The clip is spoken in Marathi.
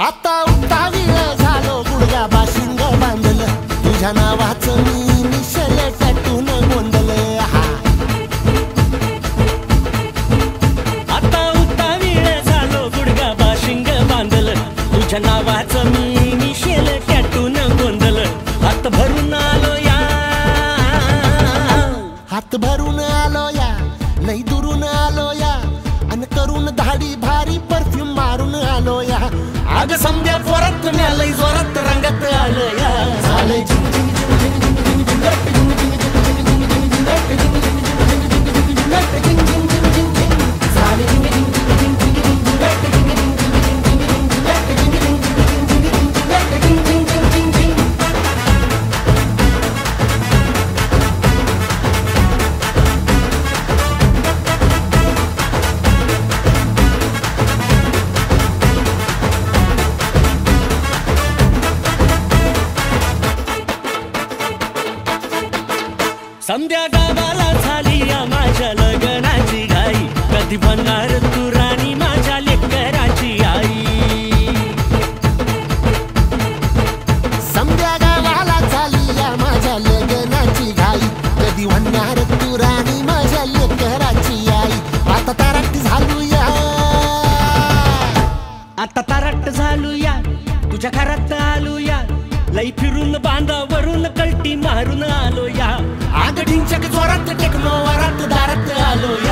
आता उतावीळ झालो गुडघा बाशिंग बांधलं तुझ्या नावाचं मी निशल टॅटून गोंधलं आता उतावीळ झालो गुडघा बाशिंग बांधलं तुझ्या नावाचं मी निशल टॅटून गोंधलं हात भरून आलो या हात भरून आलो या लई दुरून आलो या अन करून धाडी भारी परफ्यूम मारून आलो या आग समद्या जोरात न्यालय जोरात रंगात आलं या झालंय समद्या गावाला झाली या माझ्या लग्नाची घाई कधी बनणार तू राणी माझ्या लेकराची आई समद्या गावाला झाली या माझ्या लग्नाची घाई कधी म्हणणार तू राणी माझ्या लेकराची आई आता तारट झालो या आता तारट झालो या तुझ्या घरात आलो या लई फिरून बांधावरून कल्टी मारून आलो या आग ढिंचक जोरात टेक्नो वरात दारात आलो या